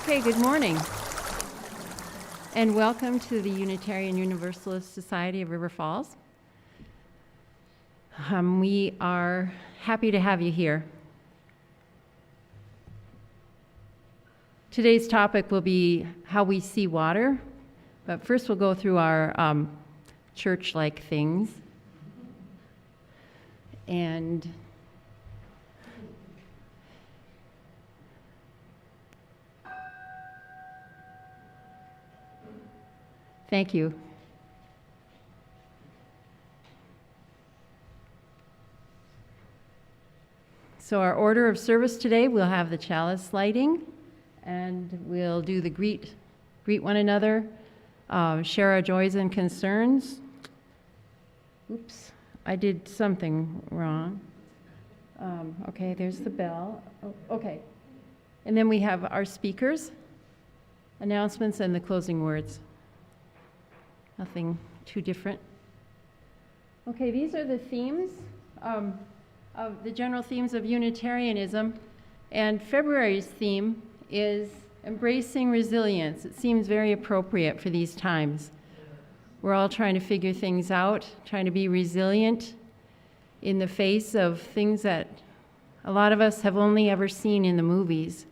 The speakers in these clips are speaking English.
Okay, good morning, and welcome to the Unitarian Universalist Society of River Falls. We are happy to have you here. Today's topic will be how we see water, but first we'll go through our church-like things. And thank you. So our order of service today, we'll have the chalice lighting, and we'll do the greet one another, share our joys and concerns. Oops, I did something wrong. Okay, there's the bell. Oh, okay. And then we have our speakers, announcements, and the closing words. Nothing too different. Okay, these are the themes of the general themes of Unitarianism, and February's theme is embracing resilience. It seems very appropriate for these times. We're all trying to figure things out, trying to be resilient in the face of things that a lot of us have only ever seen in the movies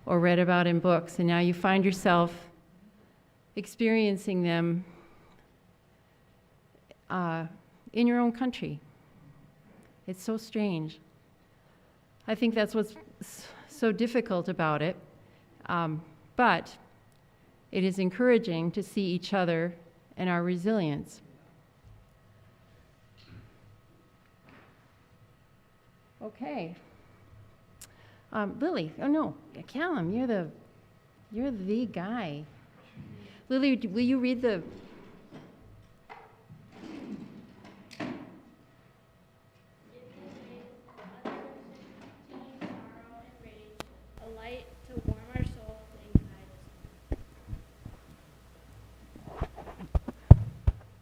or read about in books, and now you find yourself experiencing them in your own country. It's so strange. I think that's what's so difficult about it, but it is encouraging to see each other and our resilience. Okay. Lily, oh no, Callum, you're the guy. Lily, will you read the...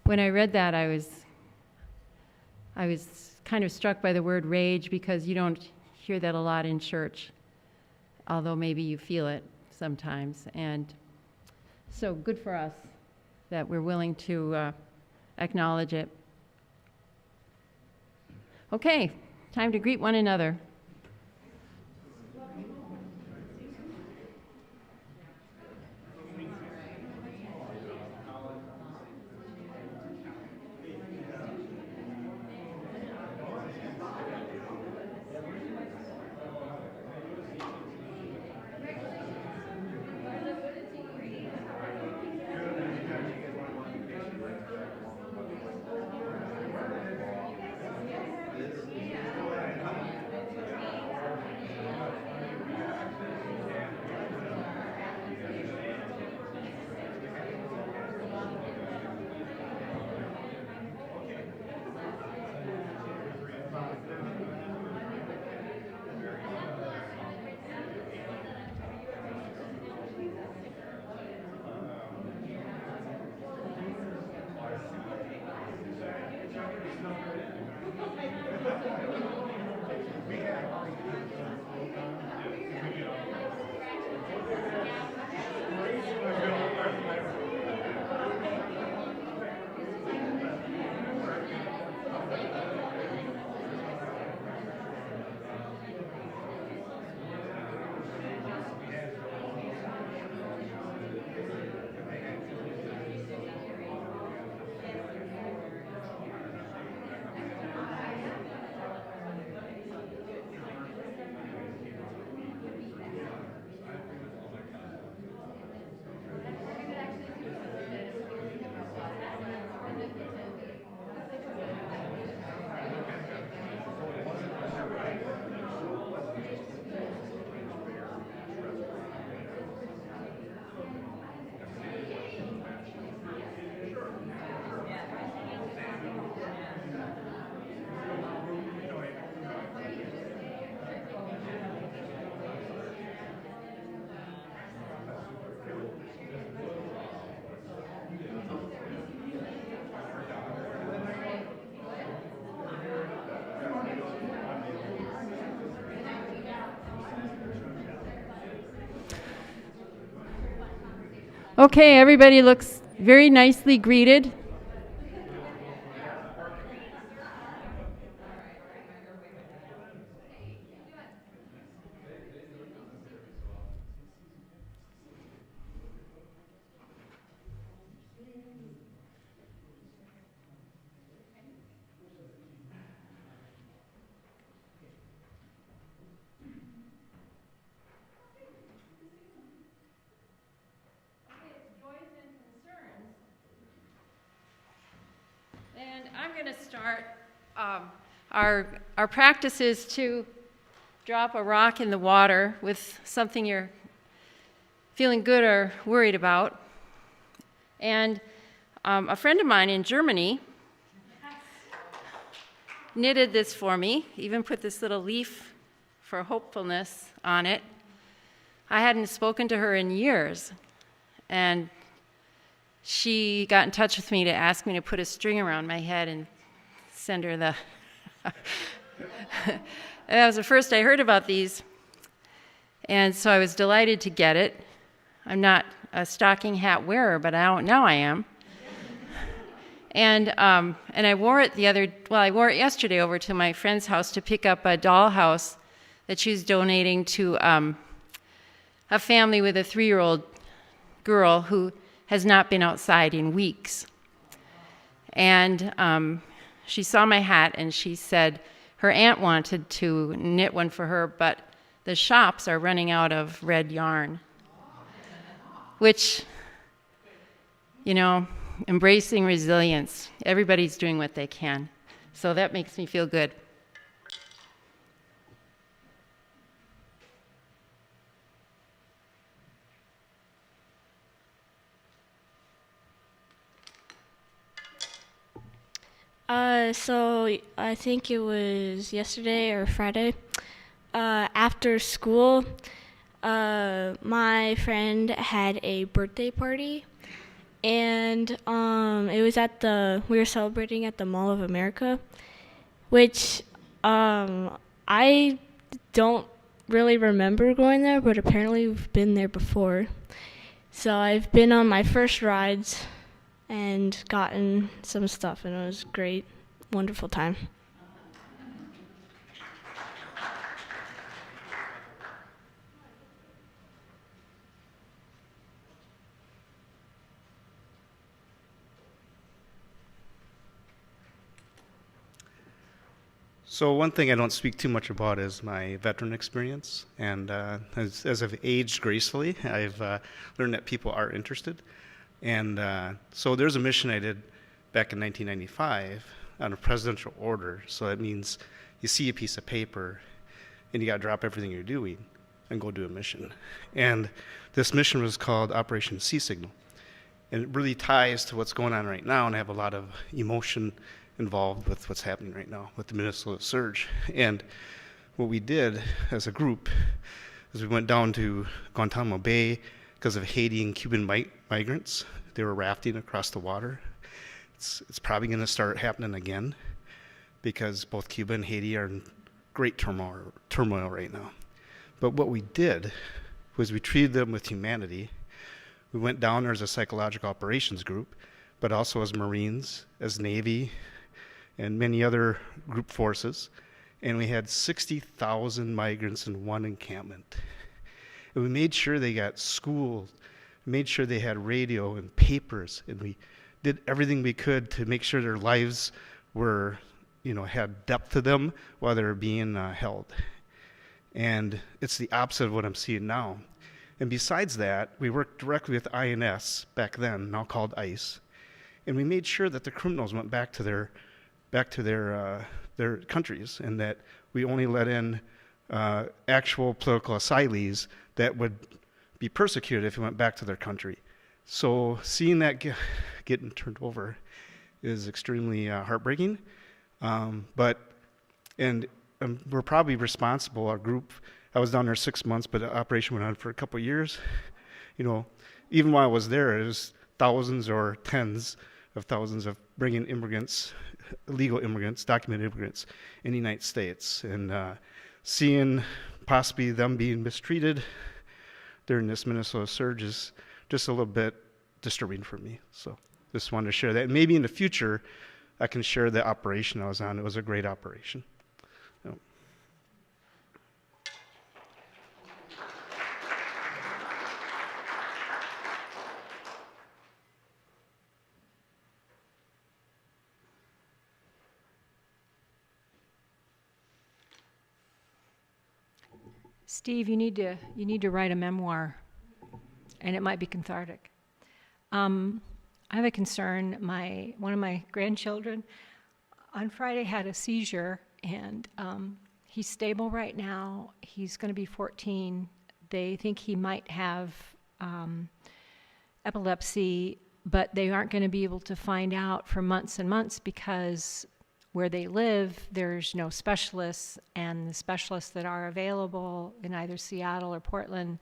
When I read that, I was kind of struck by the word rage, because you don't hear that a lot in church, although maybe you feel it sometimes. And so good for us that we're willing to acknowledge it. Okay, time to greet one another. Okay, everybody looks very nicely greeted. And I'm going to start. Our practice is to drop a rock in the water with something you're feeling good or worried about. And a friend of mine in Germany knitted this for me, even put this little leaf for hopefulness on it. I hadn't spoken to her in years, and she got in touch with me to ask me to put a string around my head and send her the... That was the first I heard about these, and so I was delighted to get it. I'm not a stocking hat wearer, but now I am. And I wore it I wore it yesterday over to my friend's house to pick up a dollhouse that she was donating to a family with a 3-year-old girl who has not been outside in weeks. And she saw my hat and she said her aunt wanted to knit one for her, but the shops are running out of red yarn, which, embracing resilience. Everybody's doing what they can. So that makes me feel good. So I think it was yesterday or Friday. After school, my friend had a birthday party, and it was we were celebrating at the Mall of America, which I don't really remember going there, but apparently we've been there before. So I've been on my first rides and gotten some stuff, and it was great, wonderful time. So one thing I don't speak too much about is my veteran experience, and as I've aged gracefully, I've learned that people are interested. And so there's a mission I did back in 1995 on a presidential order. So that means you see a piece of paper and you got to drop everything you're doing and go do a mission. And this mission was called Operation Sea Signal. And it really ties to what's going on right now, and I have a lot of emotion involved with what's happening right now with the Minnesota surge. And what we did as a group is we went down to Guantanamo Bay because of Haiti and Cuban migrants. They were rafting across the water. It's probably going to start happening again because both Cuba and Haiti are in great turmoil right now. But what we did was we treated them with humanity. We went down there as a psychological operations group, but also as Marines, as Navy, and many other group forces. And we had 60,000 migrants in one encampment. And we made sure they got schooled, made sure they had radio and papers, and we did everything we could to make sure their lives were, had depth to them while they were being held. And it's the opposite of what I'm seeing now. And besides that, we worked directly with INS back then, now called ICE, and we made sure that the criminals went back to their countries, and that we only let in actual political asylees that would be persecuted if they went back to their country. So seeing that getting turned over is extremely heartbreaking. We're probably responsible, our group. I was down there 6 months, but the operation went on for a couple of years. Even while I was there, it was thousands or tens of thousands of bringing immigrants, illegal immigrants, documented immigrants in the United States, and seeing possibly them being mistreated during this Minnesota surge is just a little bit disturbing for me. So just wanted to share that. Maybe in the future, I can share the operation I was on. It was a great operation. Yep. Steve, you need to write a memoir, and it might be cathartic. I have a concern. One of my grandchildren on Friday had a seizure, and he's stable right now. He's going to be 14. They think he might have epilepsy, but they aren't going to be able to find out for months and months because where they live, there's no specialists, and the specialists that are available in either Seattle or Portland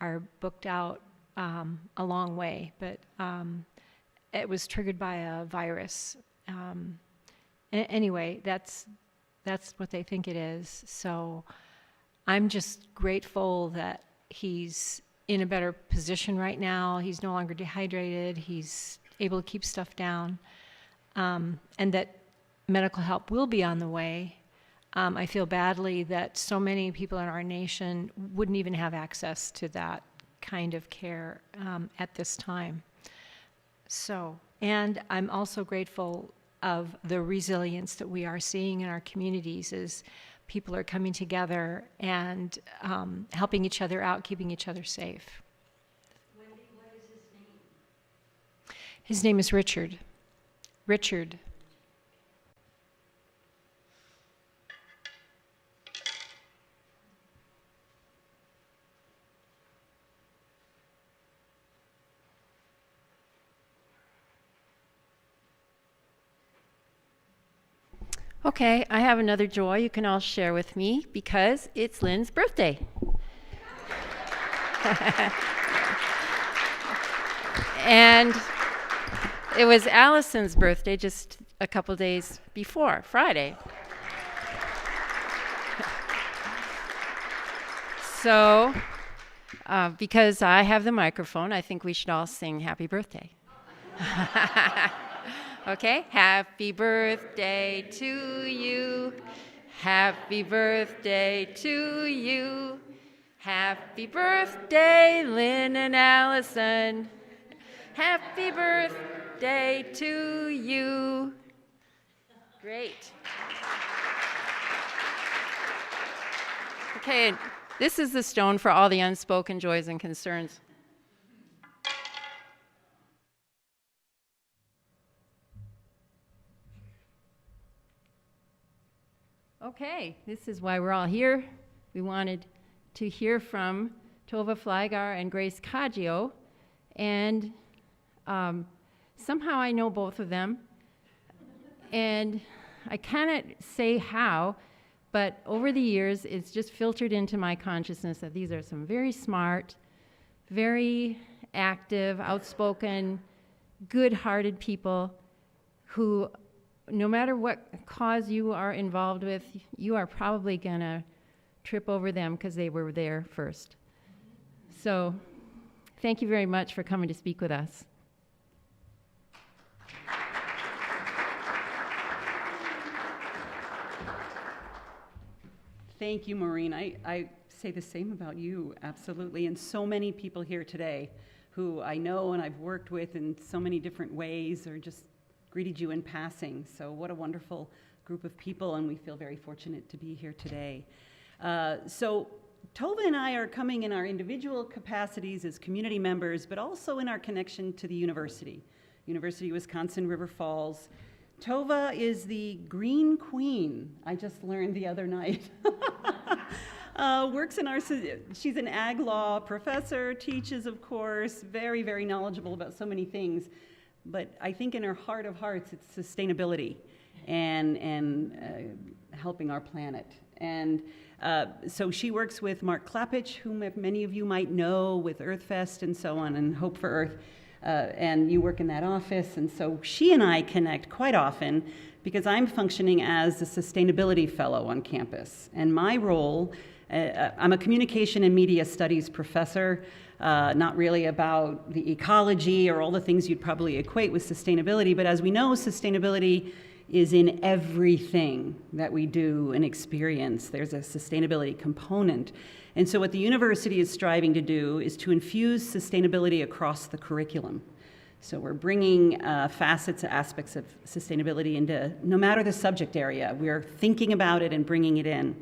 are booked out a long way. But it was triggered by a virus. Anyway, that's what they think it is. So I'm just grateful that he's in a better position right now. He's no longer dehydrated. He's able to keep stuff down, and that medical help will be on the way. I feel badly that so many people in our nation wouldn't even have access to that kind of care at this time. So, and I'm also grateful of the resilience that we are seeing in our communities as people are coming together and helping each other out, keeping each other safe. Wendy, what is his name? His name is Richard. Richard. Okay, I have another joy you can all share with me because it's Lynn's birthday. And it was Allison's birthday just a couple days before, Friday. So, because I have the microphone, I think we should all sing happy birthday. Okay, happy birthday to you. Happy birthday to you. Happy birthday, Lynn and Allison. Happy birthday to you. Great. Okay, this is the stone for all the unspoken joys and concerns. Okay, this is why we're all here. We wanted to hear from Tovah Flygare and Grace Coggio, and somehow I know both of them, and I cannot say how, but over the years it's just filtered into my consciousness that these are some very smart, very active, outspoken, good-hearted people who, no matter what cause you are involved with, you are probably going to trip over them because they were there first. So thank you very much for coming to speak with us. Thank you, Maureen. I say the same about you, absolutely, and so many people here today who I know and I've worked with in so many different ways or just greeted you in passing. So what a wonderful group of people, and we feel very fortunate to be here today. So Tovah and I are coming in our individual capacities as community members, but also in our connection to the University of Wisconsin River Falls. Tovah is the Green Queen, I just learned the other night. Works in she's an ag law professor, teaches, of course, very, very knowledgeable about so many things. But I think in her heart of hearts, it's sustainability and helping our planet. And so she works with Mark Klappich, whom many of you might know, with EarthFest and so on, and Hope for Earth. And you work in that office. And so she and I connect quite often because I'm functioning as a sustainability fellow on campus. And my role I'm a communication and media studies professor, not really about the ecology or all the things you'd probably equate with sustainability, but as we know, sustainability is in everything that we do and experience. There's a sustainability component. And so what the university is striving to do is to infuse sustainability across the curriculum. So we're bringing facets, aspects of sustainability into, no matter the subject area, we're thinking about it and bringing it in.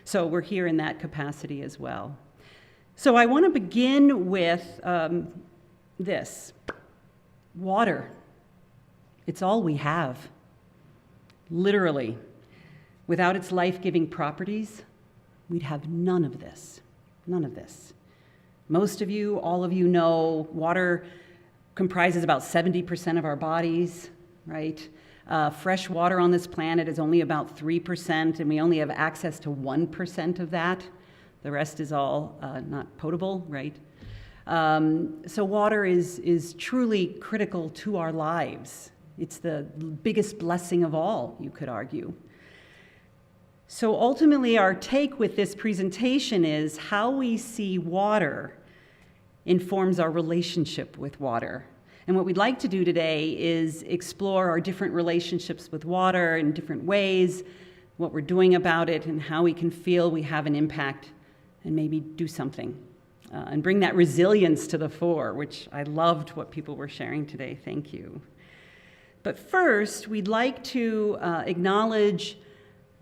So we're here in that capacity as well. So I want to begin with this. Water. It's all we have. Literally. Without its life-giving properties, we'd have none of this. None of this. Most of you, all of you know, water comprises about 70% of our bodies, right? Fresh water on this planet is only about 3%, and we only have access to 1% of that. The rest is all not potable, right? So water is truly critical to our lives. It's the biggest blessing of all, you could argue. So ultimately, our take with this presentation is how we see water informs our relationship with water. And what we'd like to do today is explore our different relationships with water in different ways, what we're doing about it, and how we can feel we have an impact and maybe do something. And bring that resilience to the fore, which I loved what people were sharing today. Thank you. But first, we'd like to acknowledge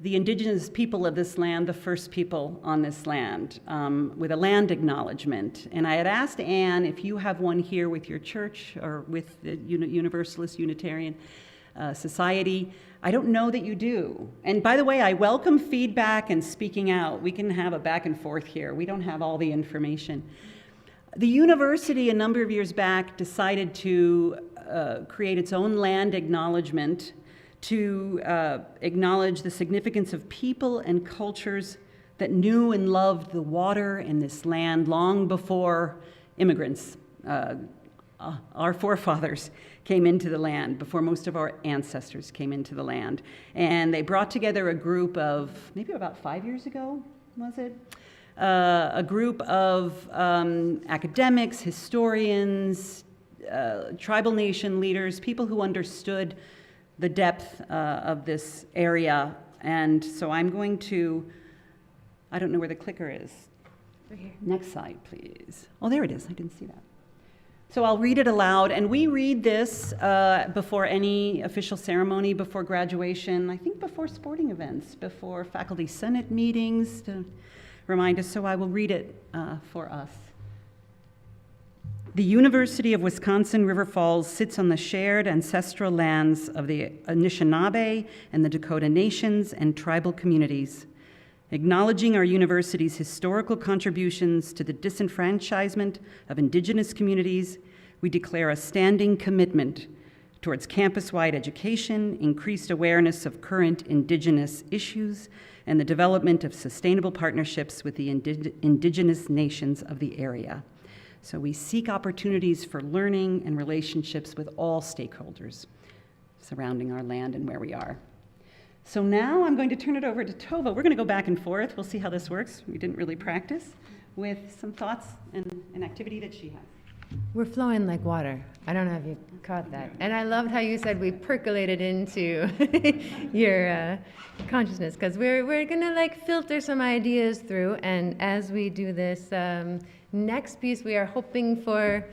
the Indigenous people of this land, the first people on this land, with a land acknowledgement. And I had asked Anne if you have one here with your church or with the Universalist Unitarian Society. I don't know that you do. And by the way, I welcome feedback and speaking out. We can have a back and forth here. We don't have all the information. The university, a number of years back, decided to create its own land acknowledgement to acknowledge the significance of people and cultures that knew and loved the water and this land long before immigrants, our forefathers, came into the land, before most of our ancestors came into the land. And they brought together a group of, maybe about 5 years ago, was it? A group of academics, historians, tribal nation leaders, people who understood the depth of this area. And so I'm going to, I don't know where the clicker is. Right here. Next slide, please. Oh, there it is. I didn't see that. So I'll read it aloud, and we read this before any official ceremony, before graduation, I think before sporting events, before faculty senate meetings to remind us, so I will read it for us. The University of Wisconsin-River Falls sits on the shared ancestral lands of the Anishinaabe and the Dakota Nations and tribal communities. Acknowledging our university's historical contributions to the disenfranchisement of Indigenous communities, we declare a standing commitment towards campus-wide education, increased awareness of current Indigenous issues, and the development of sustainable partnerships with the Indigenous nations of the area. So we seek opportunities for learning and relationships with all stakeholders surrounding our land and where we are. So now I'm going to turn it over to Tovah. We're going to go back and forth. We'll see how this works. We didn't really practice, with some thoughts and an activity that she has. We're flowing like water. I don't know if you caught that. And I loved how you said we percolated into your consciousness, because we're going to like filter some ideas through. And as we do this next piece, we are hoping for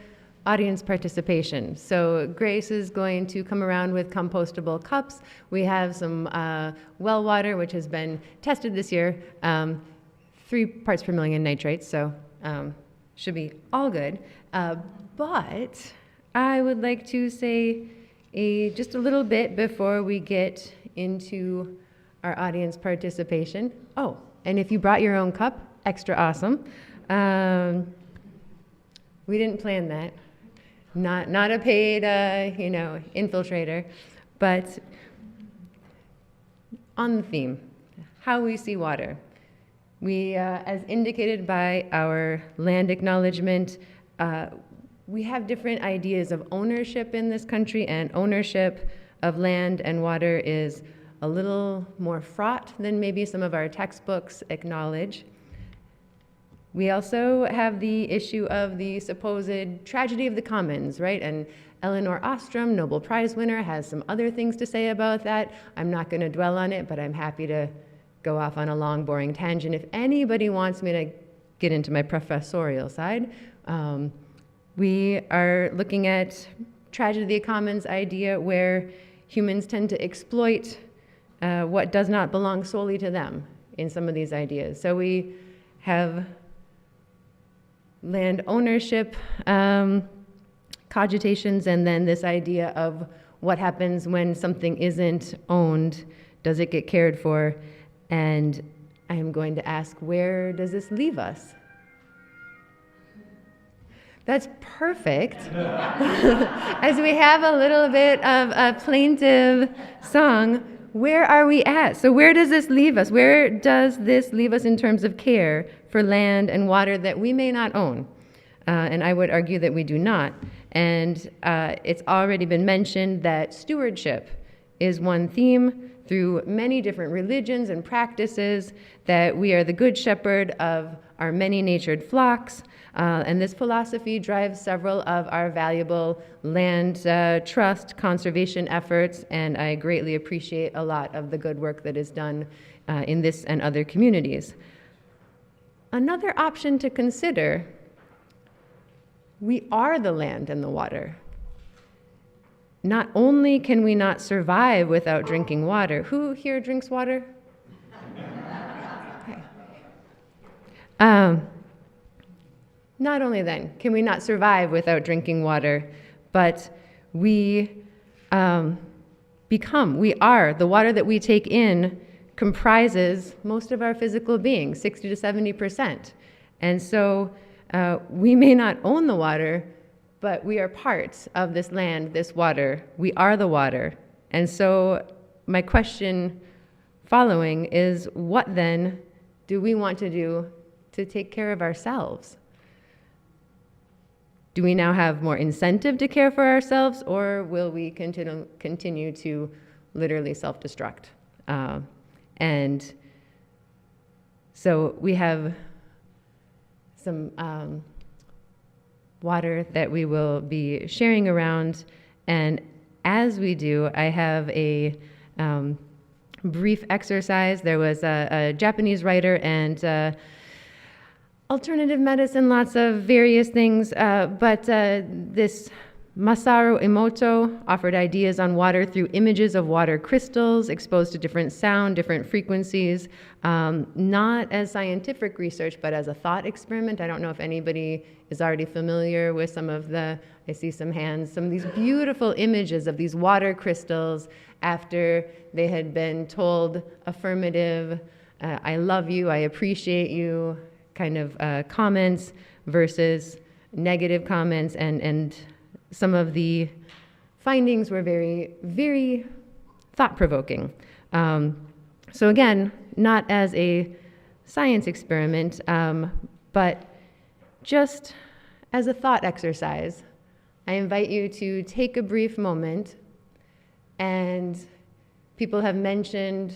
audience participation. So Grace is going to come around with compostable cups. We have some well water, which has been tested this year, 3 parts per million nitrates, so should be all good. But I would like to say just a little bit before we get into our audience participation. Oh, and if you brought your own cup, extra awesome. We didn't plan that. Not a paid, infiltrator, but on the theme, how we see water. We, as indicated by our land acknowledgement, we have different ideas of ownership in this country, and ownership of land and water is a little more fraught than maybe some of our textbooks acknowledge. We also have the issue of the supposed tragedy of the commons, right? And Eleanor Ostrom, Nobel Prize winner, has some other things to say about that. I'm not going to dwell on it, but I'm happy to go off on a long, boring tangent. If anybody wants me to get into my professorial side, we are looking at tragedy of the commons idea where humans tend to exploit what does not belong solely to them in some of these ideas. So we have land ownership cogitations, and then this idea of what happens when something isn't owned. Does it get cared for? And I am going to ask, where does this leave us? That's perfect. As we have a little bit of a plaintive song, where are we at? So where does this leave us? Where does this leave us in terms of care for land and water that we may not own? And I would argue that we do not. And it's already been mentioned that stewardship is one theme through many different religions and practices, that we are the good shepherd of our many-natured flocks. And this philosophy drives several of our valuable land trust conservation efforts, and I greatly appreciate a lot of the good work that is done in this and other communities. Another option to consider: we are the land and the water. Not only can we not survive without drinking water. Who here drinks water? Okay. Not only then can we not survive without drinking water, but we are, the water that we take in comprises most of our physical being, 60 to 70%. And so we may not own the water, but we are parts of this land, this water. We are the water. And so my question following is, what then do we want to do to take care of ourselves? Do we now have more incentive to care for ourselves, or will we continue to literally self-destruct? And so we have some water that we will be sharing around, and as we do, I have a brief exercise. There was a Japanese writer and alternative medicine, lots of various things, but this Masaru Emoto offered ideas on water through images of water crystals exposed to different sound, different frequencies, not as scientific research, but as a thought experiment. I don't know if anybody is already familiar with some of I see some hands, some of these beautiful images of these water crystals after they had been told affirmative, I love you, I appreciate you, kind of comments versus negative comments, and some of the findings were very, very thought-provoking. So again, not as a science experiment, but just as a thought exercise. I invite you to take a brief moment, and people have mentioned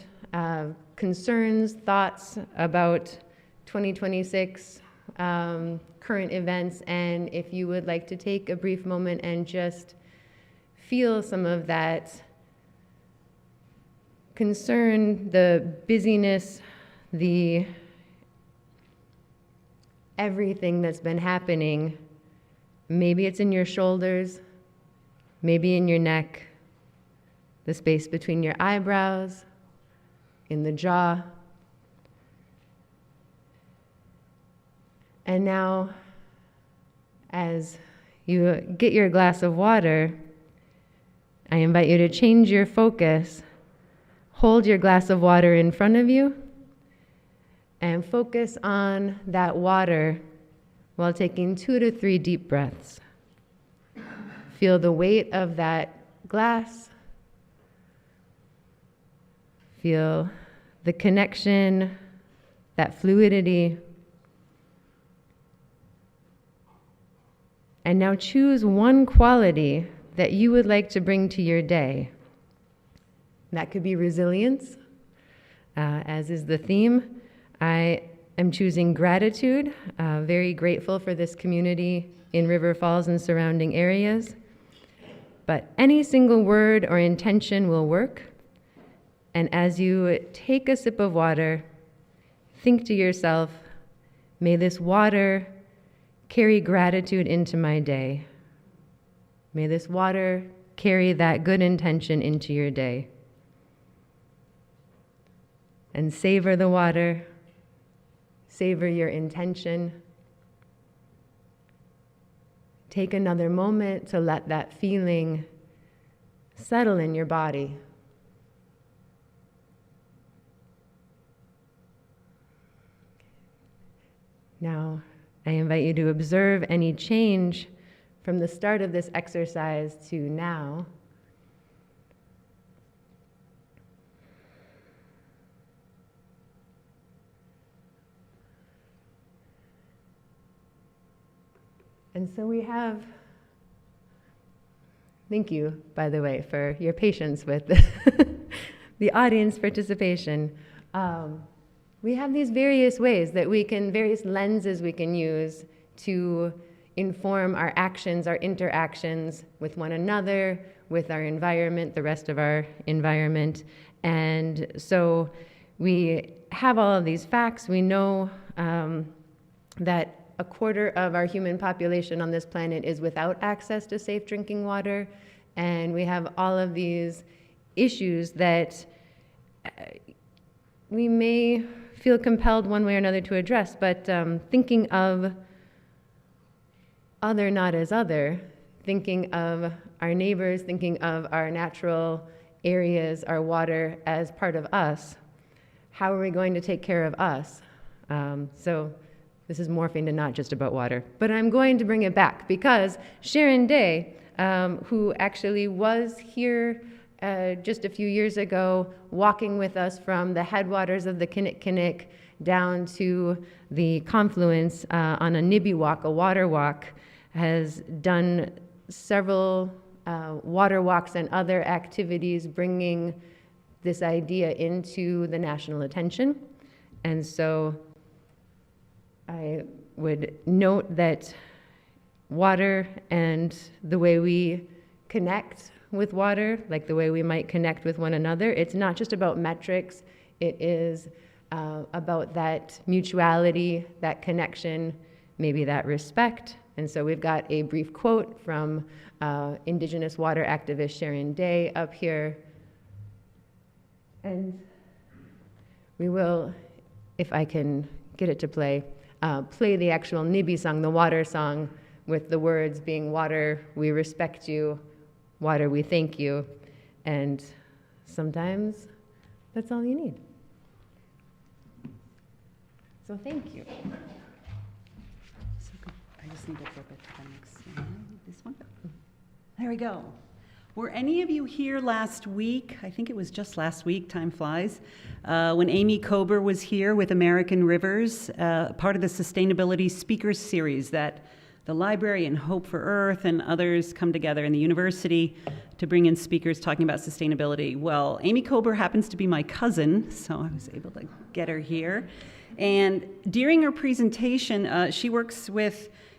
concerns, thoughts about 2026 current events, and if you would like to take a brief moment and just feel some of that concern, the busyness, the everything that's been happening. Maybe it's in your shoulders, maybe in your neck, the space between your eyebrows, in the jaw. And now, as you get your glass of water, I invite you to change your focus. Hold your glass of water in front of you and focus on that water while taking 2 to 3 deep breaths. Feel the weight of that glass. Feel the connection, that fluidity. And now choose one quality that you would like to bring to your day. That could be resilience, as is the theme. I am choosing gratitude, very grateful for this community in River Falls and surrounding areas. But any single word or intention will work. And as you take a sip of water, think to yourself, may this water carry gratitude into my day. May this water carry that good intention into your day. And savor the water, savor your intention. Take another moment to let that feeling settle in your body. Now, I invite you to observe any change from the start of this exercise to now. And so we have, thank you, by the way, for your patience with the audience participation. We have these various ways that we can, various lenses we can use to inform our actions, our interactions with one another, with our environment, the rest of our environment. And so we have all of these facts. We know that a quarter of our human population on this planet is without access to safe drinking water. And we have all of these issues that we may feel compelled one way or another to address, but thinking of other not as other, thinking of our neighbors, thinking of our natural areas, our water as part of us, how are we going to take care of us? So this is morphing to not just about water, but I'm going to bring it back because Sharon Day, who actually was here just a few years ago, walking with us from the headwaters of the Kinnickinnic down to the confluence on a Nibby walk, a water walk, has done several water walks and other activities bringing this idea into the national attention. And so I would note that water and the way we connect with water, like the way we might connect with one another, it's not just about metrics, it is about that mutuality, that connection, maybe that respect. And so we've got a brief quote from Indigenous water activist Sharon Day up here. And we will, if I can get it to play the actual Nibby song, the water song, with the words being water, we respect you, water, we thank you. And sometimes that's all you need. So thank you. So good. I just need to flip it to the next one. This one? There we go. Were any of you here last week? I think it was just last week, time flies, when Amy Kober was here with American Rivers, part of the Sustainability Speakers Series that the library and Hope for Earth and others come together in the university to bring in speakers talking about sustainability. Well, Amy Kober happens to be my cousin, so I was able to get her here. And during her presentation, she works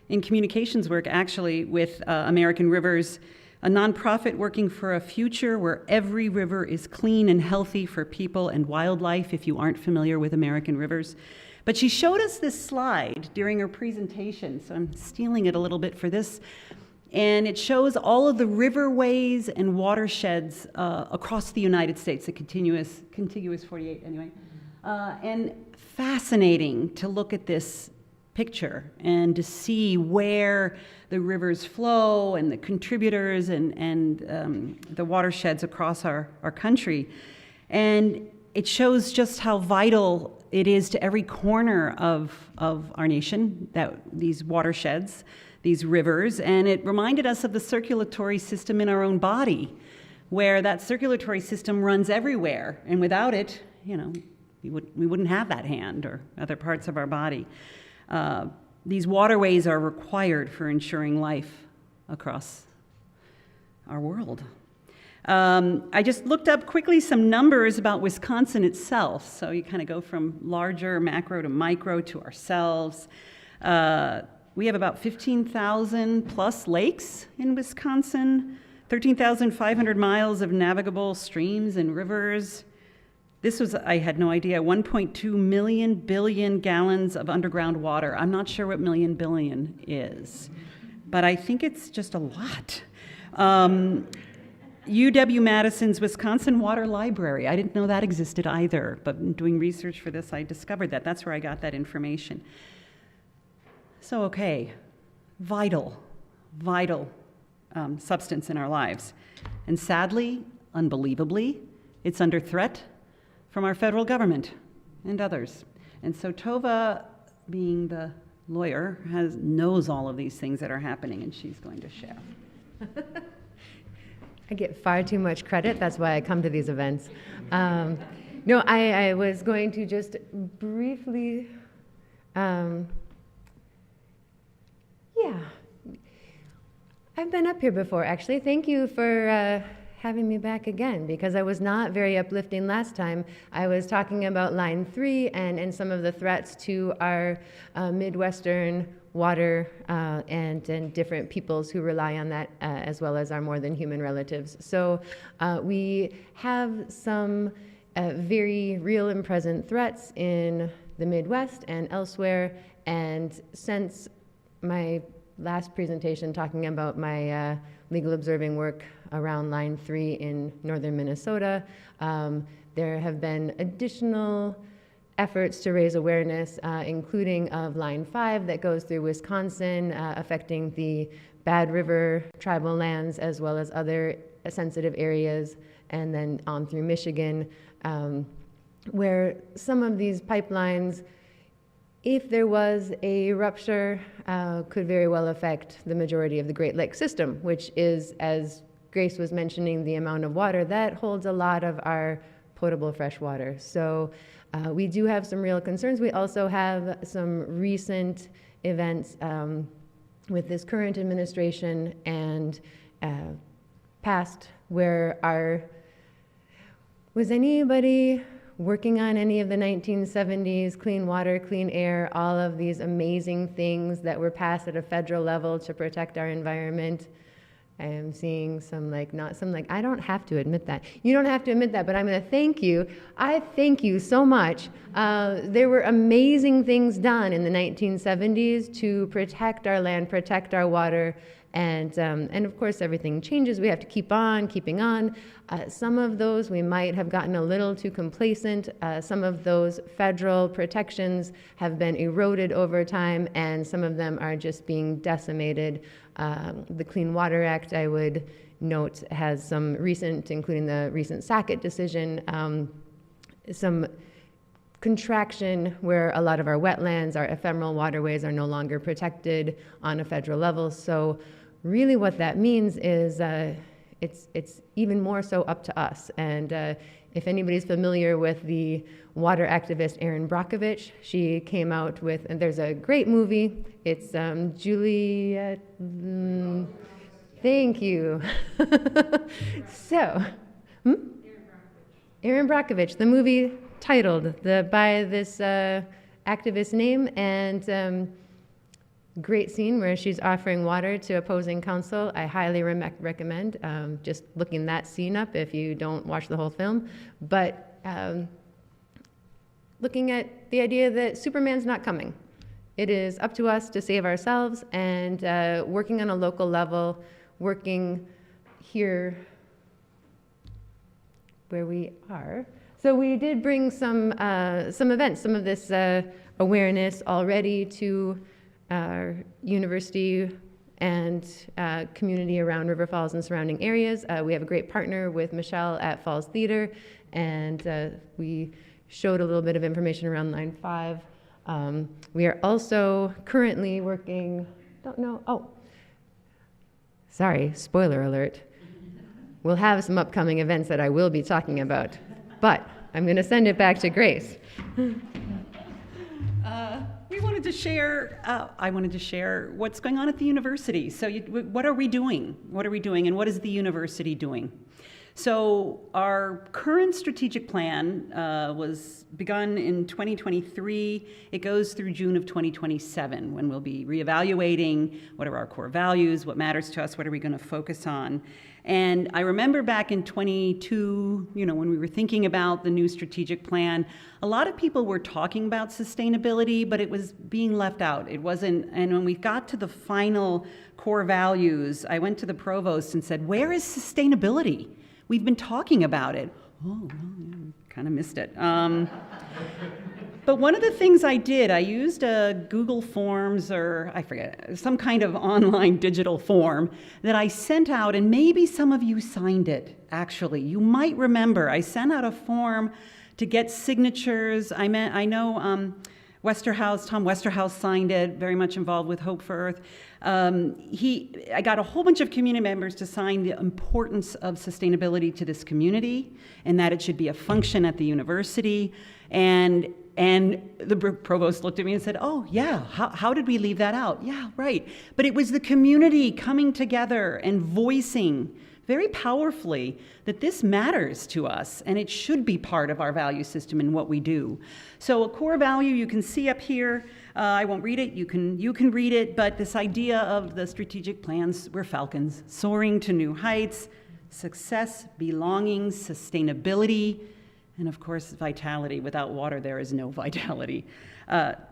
in communications work actually, with American Rivers, a nonprofit working for a future where every river is clean and healthy for people and wildlife, if you aren't familiar with American Rivers. But she showed us this slide during her presentation, so I'm stealing it a little bit for this. And it shows all of the riverways and watersheds across the United States, the contiguous 48 anyway. And fascinating to look at this picture and to see where the rivers flow and the contributors and the watersheds across our country. And it shows just how vital it is to every corner of our nation, that these watersheds, these rivers, and it reminded us of the circulatory system in our own body, where that circulatory system runs everywhere, and without it, we wouldn't have that hand or other parts of our body. These waterways are required for ensuring life across our world. I just looked up quickly some numbers about Wisconsin itself. So you kind of go from larger, macro to micro to ourselves. We have about 15,000 plus lakes in Wisconsin, 13,500 miles of navigable streams and rivers. This was, I had no idea, 1.2 billion gallons of underground water. I'm not sure what million billion is, but I think it's just a lot. UW-Madison's Wisconsin Water Library. I didn't know that existed either, but in doing research for this, I discovered that. That's where I got that information. So, okay, vital substance in our lives. And sadly, unbelievably, it's under threat from our federal government and others. And so Tovah, being the lawyer, knows all of these things that are happening, and she's going to share. I get far too much credit. That's why I come to these events. No, I was going to just briefly, yeah. I've been up here before, actually. Thank you for having me back again, because I was not very uplifting last time. I was talking about Line 3 and some of the threats to our Midwestern water and different peoples who rely on that, as well as our more than human relatives. So we have some very real and present threats in the Midwest and elsewhere. And since my last presentation talking about my legal observing work around Line 3 in northern Minnesota, there have been additional efforts to raise awareness, including of Line 5 that goes through Wisconsin, affecting the Bad River tribal lands as well as other sensitive areas, and then on through Michigan, where some of these pipelines, if there was a rupture, could very well affect the majority of the Great Lakes system, which is, as Grace was mentioning, the amount of water that holds a lot of our potable fresh water. So we do have some real concerns. We also have some recent events with this current administration and past where was anybody working on any of the 1970s, clean water, clean air, all of these amazing things that were passed at a federal level to protect our environment? I am seeing some I don't have to admit that. You don't have to admit that, but I'm going to thank you. I thank you so much. There were amazing things done in the 1970s to protect our land, protect our water, and of course everything changes. We have to keep on keeping on. Some of those we might have gotten a little too complacent. Some of those federal protections have been eroded over time, and some of them are just being decimated. The Clean Water Act, I would note, has some recent, including the recent Sackett decision, some contraction where a lot of our wetlands, our ephemeral waterways are no longer protected on a federal level. So really what that means is it's even more so up to us. And if anybody's familiar with the water activist Erin Brockovich, she came out with, and there's a great movie. It's Juliet. Thank you. So, Erin Brockovich, the movie titled by this activist name, and great scene where she's offering water to opposing counsel. I highly recommend just looking that scene up if you don't watch the whole film. But looking at the idea that Superman's not coming. It is up to us to save ourselves, and working on a local level, working here where we are. So we did bring some events, some of this awareness already to our university and community around River Falls and surrounding areas. We have a great partner with Michelle at Falls Theater, and we showed a little bit of information around Line 5. We are also currently working, sorry, spoiler alert. We'll have some upcoming events that I will be talking about, but I'm going to send it back to Grace. I wanted to share what's going on at the university. So what are we doing? What are we doing, and what is the university doing? So our current strategic plan was begun in 2023. It goes through June of 2027, when we'll be reevaluating what are our core values, what matters to us, what are we going to focus on. And I remember back in 22, when we were thinking about the new strategic plan, a lot of people were talking about sustainability, but it was being left out. It wasn't, and when we got to the final core values, I went to the provost and said, where is sustainability? We've been talking about it. Oh, well, yeah, kind of missed it. But one of the things I did, I used a Google Forms, or I forget, some kind of online digital form that I sent out, and maybe some of you signed it, actually. You might remember, I sent out a form to get signatures. I know Tom Westerhouse signed it, very much involved with Hope for Earth. I got a whole bunch of community members to sign the importance of sustainability to this community, and that it should be a function at the university. And the provost looked at me and said, oh, yeah, how did we leave that out? Yeah, right. But it was the community coming together and voicing very powerfully that this matters to us, and it should be part of our value system and what we do. So a core value you can see up here, I won't read it, you can read it, but this idea of the strategic plans, we're falcons, soaring to new heights, success, belonging, sustainability, and of course, vitality. Without water, there is no vitality.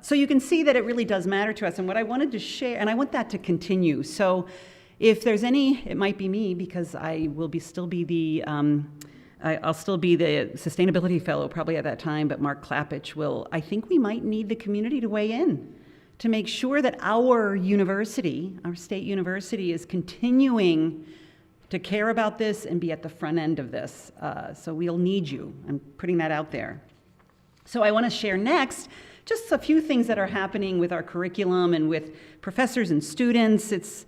So you can see that it really does matter to us. And what I wanted to share, and I want that to continue. So if there's any, it might be me, because I will still be the sustainability fellow probably at that time, but Mark Klappich will. I think we might need the community to weigh in to make sure that our university, our state university, is continuing to care about this and be at the front end of this. So we'll need you. I'm putting that out there. So I want to share next just a few things that are happening with our curriculum and with professors and students. It's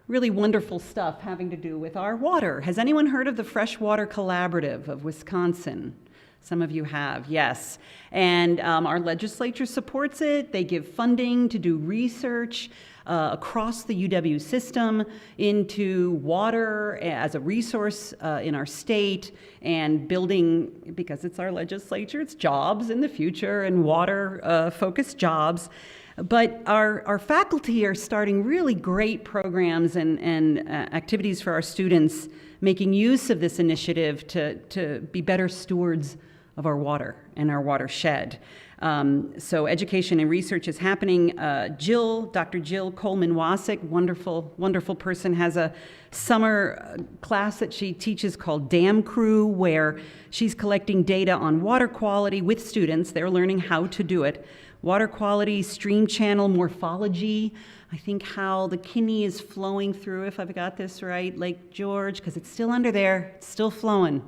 really wonderful stuff having to do with our water. Has anyone heard of the Freshwater Collaborative of Wisconsin? Some of you have, yes. And our legislature supports it. They give funding to do research across the UW system into water as a resource in our state, and building, because it's our legislature, it's jobs in the future and water-focused jobs. But our faculty are starting really great programs and activities for our students, making use of this initiative to be better stewards of our water and our watershed. So education and research is happening. Dr. Jill Coleman-Wasik, wonderful person, has a summer class that she teaches called Dam Crew, where she's collecting data on water quality with students. They're learning how to do it. Water quality, stream channel morphology, I think how the Kinney is flowing through, if I've got this right, Lake George, because it's still under there, it's still flowing.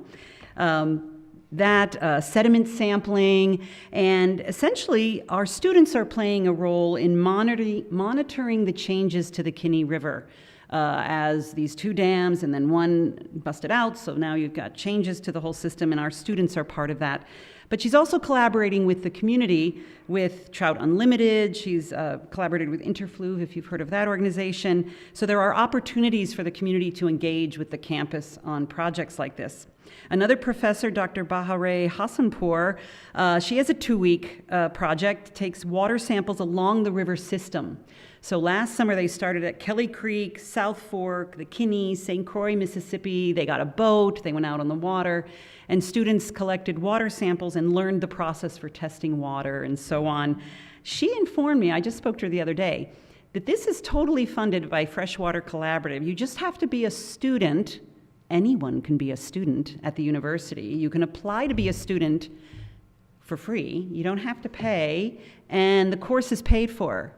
Sediment sampling, and essentially our students are playing a role in monitoring the changes to the Kinnickinnic River as these two dams and then one busted out, so now you've got changes to the whole system, and our students are part of that. But she's also collaborating with the community, with Trout Unlimited. She's collaborated with Interfluve, if you've heard of that organization. So there are opportunities for the community to engage with the campus on projects like this. Another professor, Dr. Bahare Hassanpour, she has a 2-week project, takes water samples along the river system. So last summer they started at Kelly Creek, South Fork, the Kinney, St. Croix, Mississippi. They got a boat, they went out on the water, and students collected water samples and learned the process for testing water and so on. She informed me, I just spoke to her the other day, that this is totally funded by Freshwater Collaborative. You just have to be a student. Anyone can be a student at the university. You can apply to be a student for free. You don't have to pay, and the course is paid for.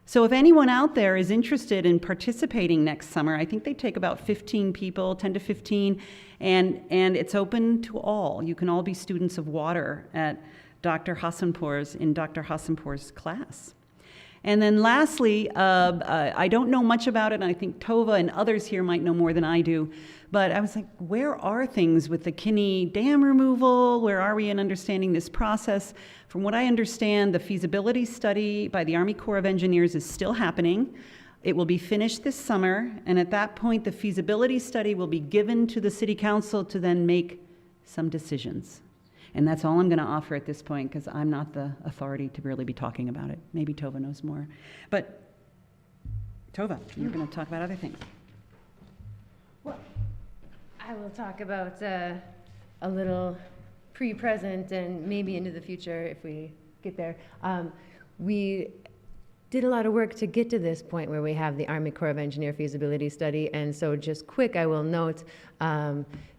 So if anyone out there is interested in participating next summer, I think they take about 15 people, 10 to 15, and it's open to all. You can all be students of water at Dr. Hassanpour's class. And then lastly, I don't know much about it, and I think Tovah and others here might know more than I do, but I was like, where are things with the Kinney Dam removal? Where are we in understanding this process? From what I understand, the feasibility study by the Army Corps of Engineers is still happening. It will be finished this summer, and at that point, the feasibility study will be given to the city council to then make some decisions. And that's all I'm going to offer at this point, because I'm not the authority to really be talking about it. Maybe Tovah knows more. But Tovah, you're going to talk about other things. Well, I will talk about a little pre-present and maybe into the future if we get there. We did a lot of work to get to this point where we have the Army Corps of Engineer feasibility study, and so just quick, I will note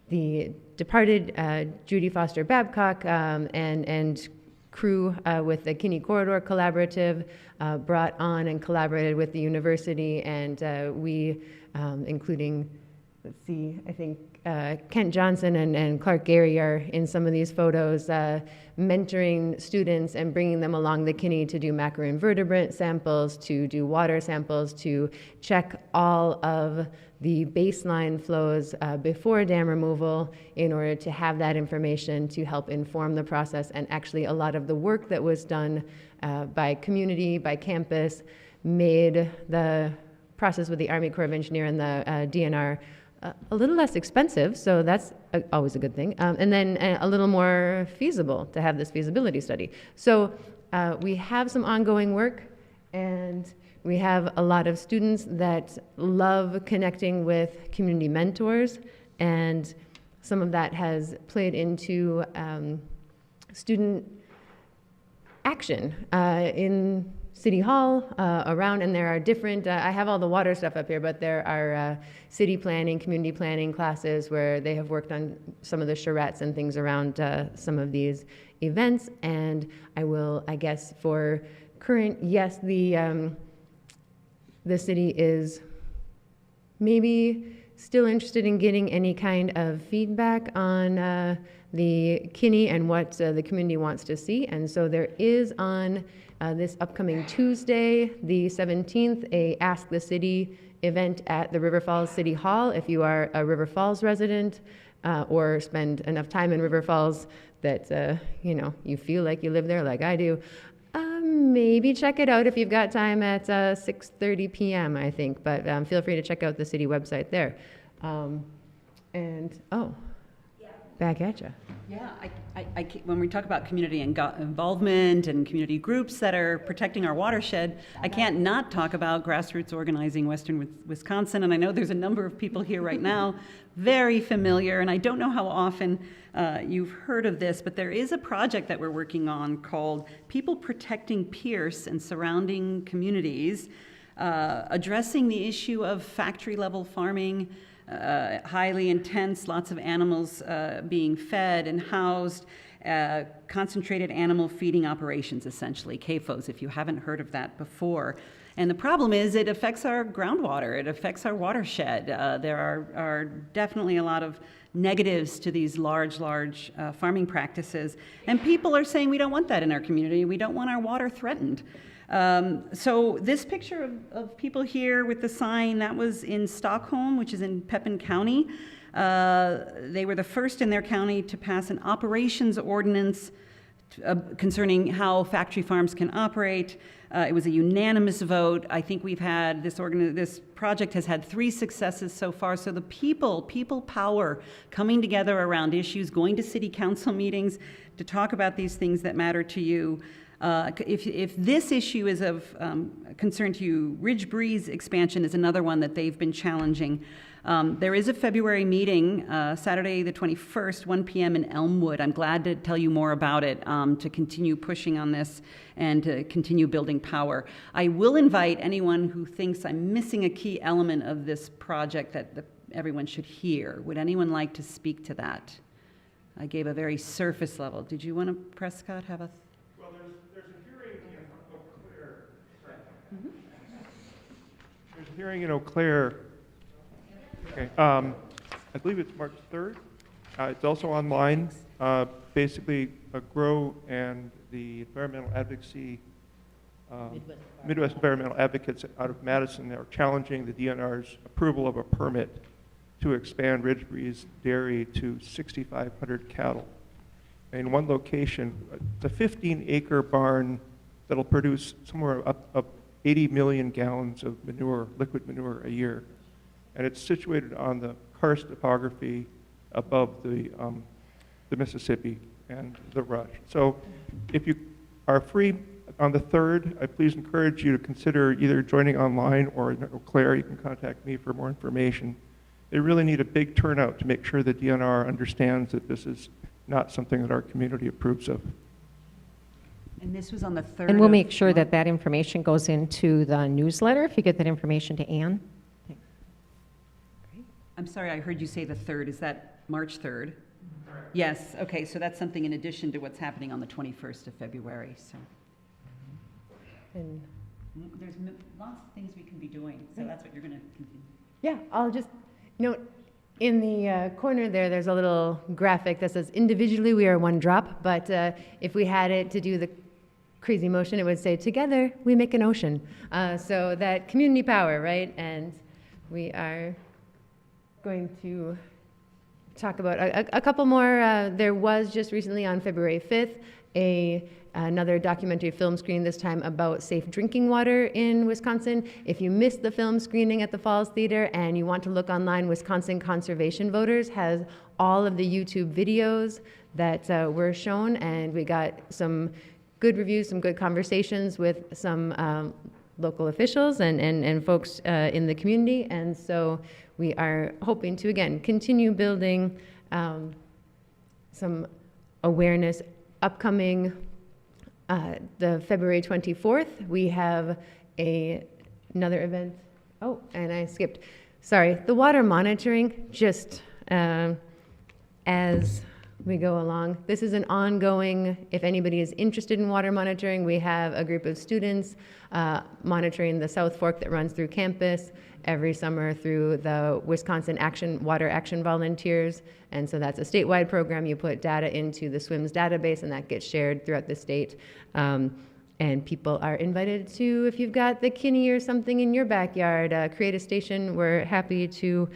the departed Judy Foster Babcock and crew with the Kinney Corridor Collaborative brought on and collaborated with the university, and we, including, let's see, I think Kent Johnson and Clark Gary are in some of these photos, mentoring students and bringing them along the Kinney to do macroinvertebrate samples, to do water samples, to check all of the baseline flows before dam removal in order to have that information to help inform the process. And actually a lot of the work that was done by community, by campus, made the process with the Army Corps of Engineer and the DNR a little less expensive, so that's always a good thing, and then a little more feasible to have this feasibility study. So we have some ongoing work, and we have a lot of students that love connecting with community mentors, and some of that has played into student action in City Hall, around, and there are different, I have all the water stuff up here, but there are city planning, community planning classes where they have worked on some of the charrettes and things around some of these events. And I will, I guess, for current, yes, the city is maybe still interested in getting any kind of feedback on the Kinney and what the community wants to see. And so there is on this upcoming Tuesday, the 17th, a Ask the City event at the River Falls City Hall. If you are a River Falls resident or spend enough time in River Falls that you feel like you live there like I do, maybe check it out if you've got time at 6:30 p.m. I think. But feel free to check out the city website there. Back at you. Yeah, when we talk about community involvement and community groups that are protecting our watershed, I can't not talk about grassroots organizing Western Wisconsin. And I know there's a number of people here right now very familiar, and I don't know how often you've heard of this, but there is a project that we're working on called People Protecting Pierce and Surrounding Communities, addressing the issue of factory-level farming, highly intense, lots of animals being fed and housed, concentrated animal feeding operations, essentially, CAFOs, if you haven't heard of that before. And the problem is it affects our groundwater, it affects our watershed. There are definitely a lot of negatives to these large farming practices. And people are saying we don't want that in our community, we don't want our water threatened. So this picture of people here with the sign, that was in Stockholm, which is in Pepin County. They were the first in their county to pass an operations ordinance concerning how factory farms can operate. It was a unanimous vote. I think we've had, this project has had 3 successes so far. So the people power coming together around issues, going to city council meetings to talk about these things that matter to you. If this issue is of concern to you, Ridge Breeze expansion is another one that they've been challenging. There is a February meeting, Saturday the 21st, 1 p.m. in Elmwood. I'm glad to tell you more about it, to continue pushing on this and to continue building power. I will invite anyone who thinks I'm missing a key element of this project that everyone should hear. Would anyone like to speak to that? I gave a very surface level. Did you want to, Prescott, have a... There's a hearing in Eau Claire. There's a hearing in Eau Claire. Okay. I believe it's March 3rd. It's also online. Basically, GROW and the environmental advocacy, Midwest Environmental Advocates out of Madison are challenging the DNR's approval of a permit to expand Ridge Breeze Dairy to 6,500 cattle. In one location, it's a 15-acre barn that'll produce somewhere up 80 million gallons of manure, liquid manure a year. And it's situated on the karst topography above the Mississippi and the Rush. So if you are free on the 3rd, I please encourage you to consider either joining online or Claire, you can contact me for more information. They really need a big turnout to make sure the DNR understands that this is not something that our community approves of. And this was on the 3rd. And we'll of make sure March? that that information goes into the newsletter, if you get that information to Anne. I'm sorry, I heard you say the 3rd. Is that March 3rd? Correct. Yes, okay, so that's something in addition to what's happening on the 21st of February, so. And There's lots of things we can be doing, so that's what you're gonna continue. yeah, I'll just note in the corner there's a little graphic that says individually we are one drop, but if we had it to do the crazy motion, it would say together we make an ocean. So that community power, right? And we are going to talk about a couple more. There was just recently on February 5th another documentary film screening, this time about safe drinking water in Wisconsin. If you missed the film screening at the Falls Theater and you want to look online, Wisconsin Conservation Voters has all of the YouTube videos that were shown, and we got some good reviews, some good conversations with some local officials and folks in the community. And so we are hoping to, again, continue building some awareness. Upcoming the February 24th, we have another event. Oh, and I skipped. Sorry, the water monitoring, just as we go along. This is an ongoing, if anybody is interested in water monitoring, we have a group of students monitoring the South Fork that runs through campus every summer through the Wisconsin Water Action Volunteers. And so that's a statewide program. You put data into the SWIMS database, and that gets shared throughout the state. And people are invited to, if you've got the Kinney or something in your backyard, create a station. We're happy to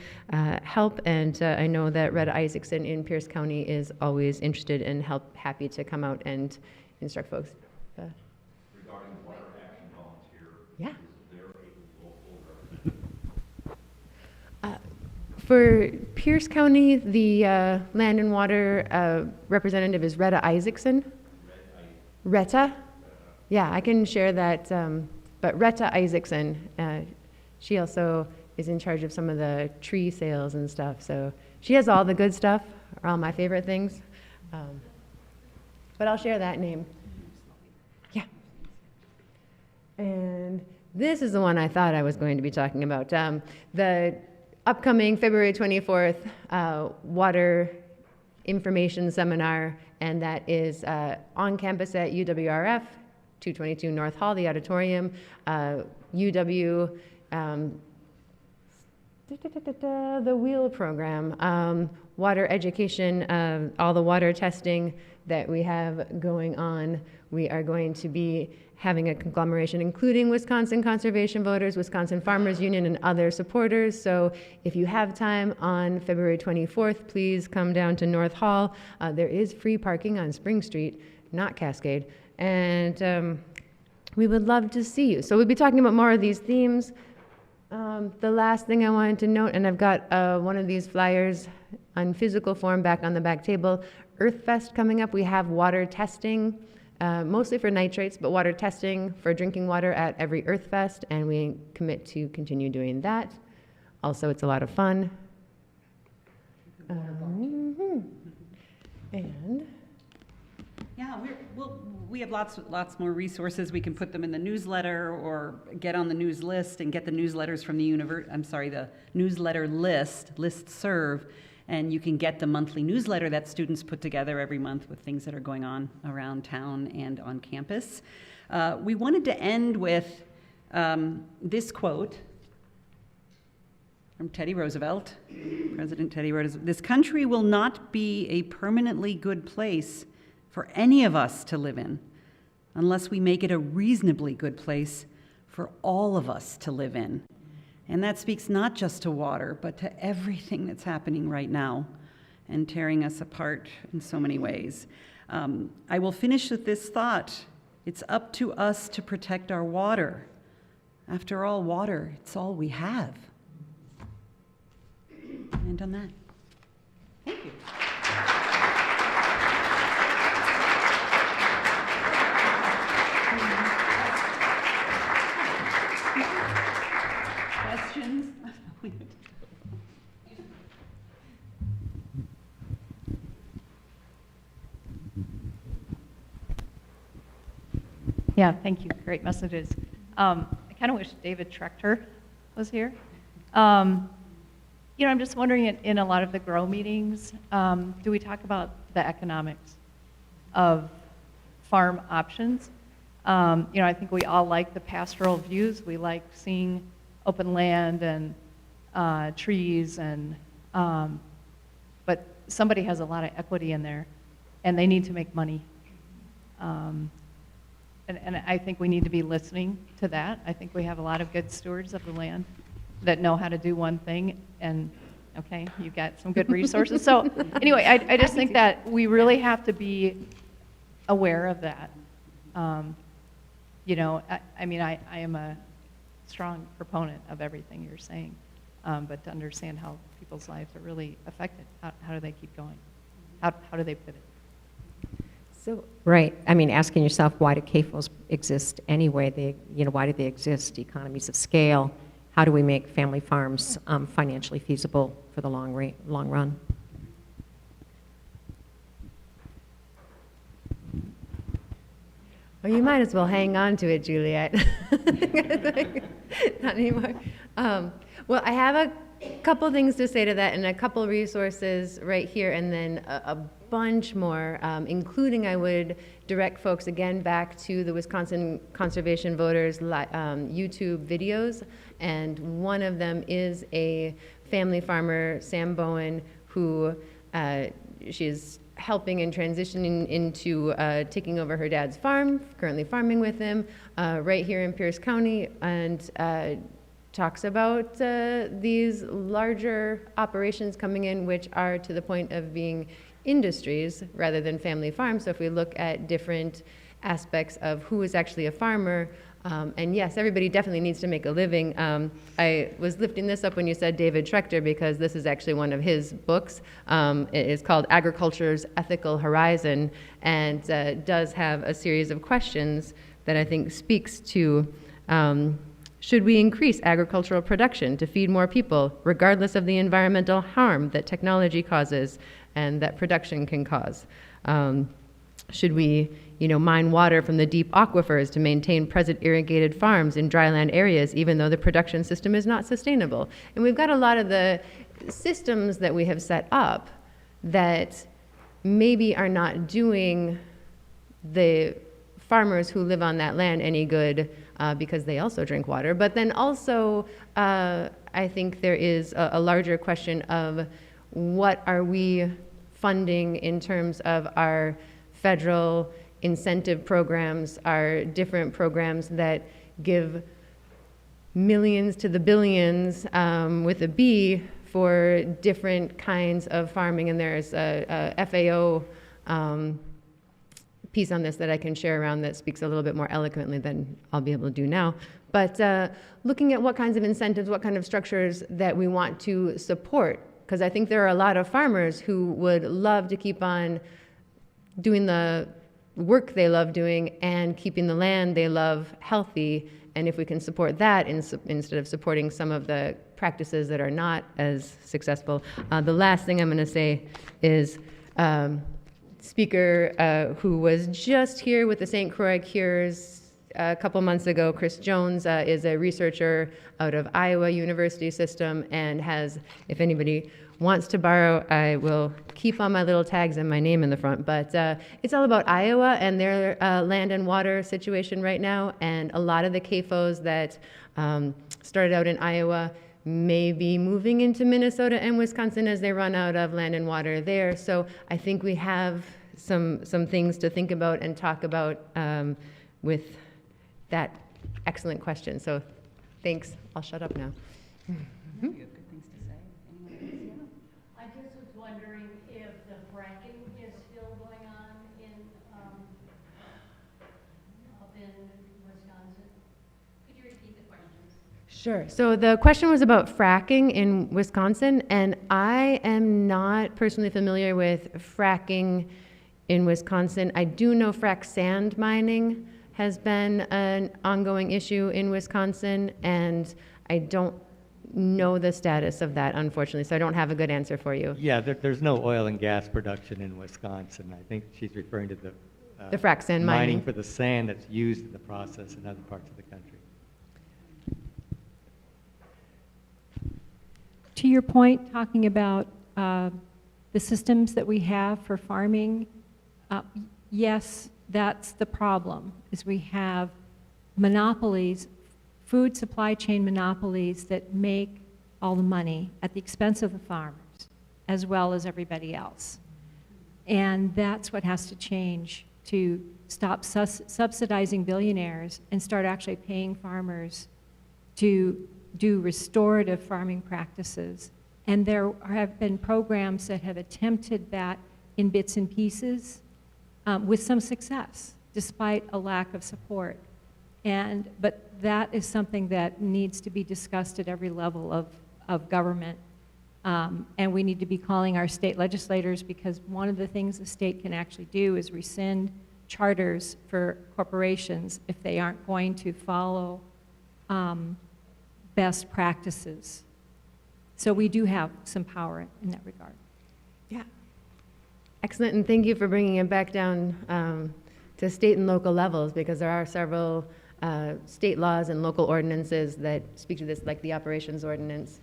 help. And I know that Retta Isaacson in Pierce County is always interested and happy to come out and instruct folks. Regarding the Water Action Volunteer, Yeah. is there a local For Pierce County, the Land and Water representative is Retta Isaacson. Retta? Yeah, I can share that. But Retta Isaacson, she also is in charge of some of the tree sales and stuff. So she has all the good stuff, or all my favorite things. But I'll share that name. Yeah. And this is the one I thought I was going to be talking about. The upcoming February 24th water information seminar, and that is on campus at UWRF, 222 North Hall, the auditorium. UW, the WHEEL program, water education, all the water testing that we have going on. We are going to be having a conglomeration, including Wisconsin Conservation Voters, Wisconsin Farmers Union, and other supporters. So if you have time on February 24th, please come down to North Hall. There is free parking on Spring Street, not Cascade. And we would love to see you. So we'll be talking about more of these themes. The last thing I wanted to note, and I've got one of these flyers on physical form back on the back table, EarthFest coming up. We have water testing, mostly for nitrates, but water testing for drinking water at every EarthFest, and we commit to continue doing that. Also, it's a lot of fun. And Yeah, we have lots more resources. We can put them in the newsletter or get on the news list and get the newsletters from the the newsletter listserv, and you can get the monthly newsletter that students put together every month with things that are going on around town and on campus. We wanted to end with this quote from Teddy Roosevelt, President Teddy Roosevelt. "This country will not be a permanently good place for any of us to live in unless we make it a reasonably good place for all of us to live in." And that speaks not just to water, but to everything that's happening right now and tearing us apart in so many ways. I will finish with this thought. It's up to us to protect our water, After all, water, it's all we have. And on that, thank you. Questions? Yeah, thank you. Great messages. I kind of wish David Trechter was here. You know, I'm just wondering, in a lot of the GROW meetings, do we talk about the economics of farm options? You know, I think we all like the pastoral views. We like seeing open land and trees, and but somebody has a lot of equity in there, and they need to make money. And I think we need to be listening to that. I think we have a lot of good stewards of the land that know how to do one thing, and okay, you've got some good resources. So anyway, I just think that we really have to be aware of that. You know, I mean, I am a strong proponent of everything you're saying, but to understand how people's lives are really affected, how do they keep going? How do they pivot? So, right. I mean, asking yourself, why do CAFOs exist anyway? Why do they exist? Economies of scale. How do we make family farms financially feasible for the long run? Well, you might as well hang on to it, Juliet. Not anymore. Well, I have a couple things to say to that, and a couple resources right here, and then a bunch more, including I would direct folks again back to the Wisconsin Conservation Voters YouTube videos, and one of them is a family farmer, Sam Bowen, who she's helping and transitioning into taking over her dad's farm, currently farming with him right here in Pierce County, and talks about these larger operations coming in, which are to the point of being industries rather than family farms. So if we look at different aspects of who is actually a farmer, and yes, everybody definitely needs to make a living. I was lifting this up when you said David Trechter, because this is actually one of his books. It is called Agriculture's Ethical Horizon, and does have a series of questions that I think speaks to should we increase agricultural production to feed more people, regardless of the environmental harm that technology causes and that production can cause? Should we, mine water from the deep aquifers to maintain present irrigated farms in dryland areas, even though the production system is not sustainable? And we've got a lot of the systems that we have set up that maybe are not doing the farmers who live on that land any good, because they also drink water. But then also, I think there is a larger question of what are we funding in terms of our federal incentive programs, our different programs that give millions to the billions with a B for different kinds of farming. And there's a FAO piece on this that I can share around that speaks a little bit more eloquently than I'll be able to do now. But looking at what kinds of incentives, what kind of structures that we want to support, because I think there are a lot of farmers who would love to keep on doing the work they love doing and keeping the land they love healthy. And if we can support that instead of supporting some of the practices that are not as successful. The last thing I'm going to say is speaker who was just here with the St. Croix Cures a couple months ago, Chris Jones, is a researcher out of Iowa University system and has, if anybody wants to borrow, I will keep on my little tags and my name in the front, but it's all about Iowa and their land and water situation right now, and a lot of the CAFOs that started out in Iowa may be moving into Minnesota and Wisconsin as they run out of land and water there. So I think we have some things to think about and talk about with that excellent question. So thanks. I'll shut up now. You have good things to say. Anyone else? I just was wondering if the fracking is still going on up in Wisconsin. Could you repeat the question? Sure. So the question was about fracking in Wisconsin, and I am not personally familiar with fracking in Wisconsin. I do know frac sand mining has been an ongoing issue in Wisconsin, and I don't know the status of that, unfortunately, so I don't have a good answer for you. Yeah, there's no oil and gas production in Wisconsin. I think she's referring to the frac sand mining for the sand that's used in the process in other parts of the country. To your point, talking about the systems that we have for farming, yes, that's the problem, is we have monopolies, food supply chain monopolies that make all the money at the expense of the farmers, as well as everybody else. And that's what has to change to stop subsidizing billionaires and start actually paying farmers to do restorative farming practices. And there have been programs that have attempted that in bits and pieces with some success, despite a lack of support. But that is something that needs to be discussed at every level of government. And we need to be calling our state legislators, because one of the things the state can actually do is rescind charters for corporations if they aren't going to follow best practices. So we do have some power in that regard. Yeah. Excellent, and thank you for bringing it back down to state and local levels, because there are several state laws and local ordinances that speak to this, like the operations ordinance.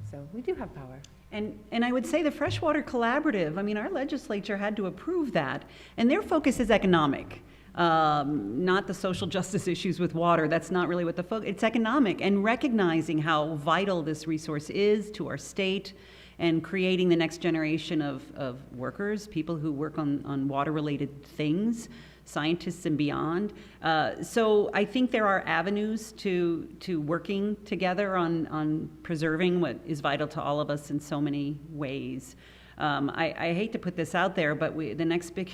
So we do have power. And I would say the Freshwater Collaborative, I mean, our legislature had to approve that, and their focus is economic, not the social justice issues with water. That's not really what the focus, it's economic, and recognizing how vital this resource is to our state and creating the next generation of workers, people who work on water-related things, scientists and beyond. So I think there are avenues to working together on preserving what is vital to all of us in so many ways. I hate to put this out there, but the next big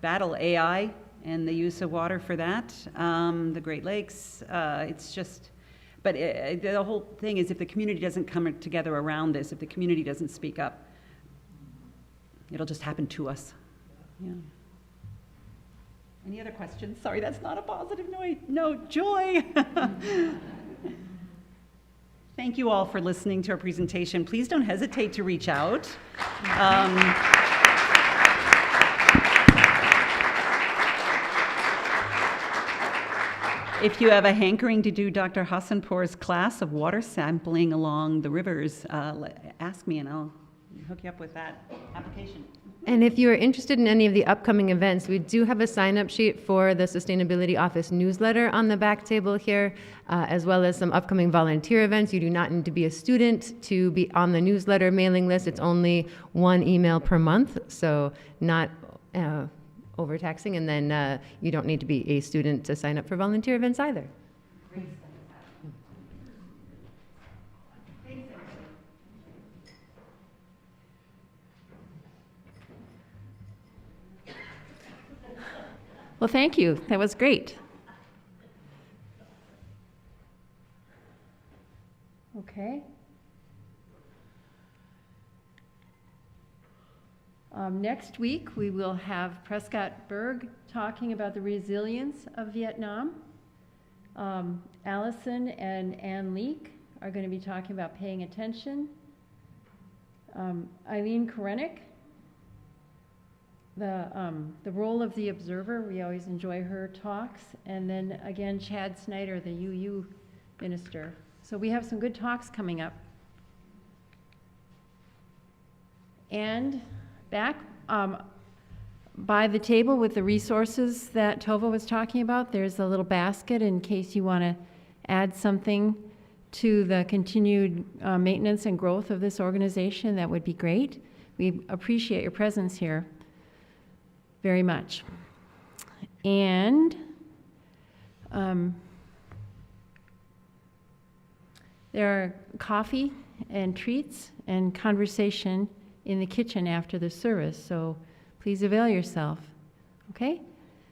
battle, AI and the use of water for that, the Great Lakes, it's just, but the whole thing is, if the community doesn't come together around this, if the community doesn't speak up, it'll just happen to us. Yeah. Any other questions? Sorry, that's not a positive note. Joy. Thank you all for listening to our presentation. Please don't hesitate to reach out. If you have a hankering to do Dr. Hassanpour's class of water sampling along the rivers, ask me and I'll hook you up with that application. And if you are interested in any of the upcoming events, we do have a sign-up sheet for the Sustainability Office newsletter on the back table here, as well as some upcoming volunteer events. You do not need to be a student to be on the newsletter mailing list. It's only one email per month, so not overtaxing. And then you don't need to be a student to sign up for volunteer events either. Well, thank you. That was great. Okay. Next week, we will have Prescott Berg talking about the resilience of Vietnam. Allison and Ann Leek are going to be talking about paying attention. Eileen Kinnickinnic, the role of the observer, we always enjoy her talks. And then again, Chad Snyder, the UU minister. So we have some good talks coming up. And back by the table with the resources that Tovah was talking about, there's a little basket in case you want to add something to the continued maintenance and growth of this organization. That would be great. We appreciate your presence here very much. And there are coffee and treats and conversation in the kitchen after the service, so please avail yourself. Okay?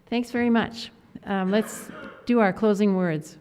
Thanks very much. Let's do our closing words.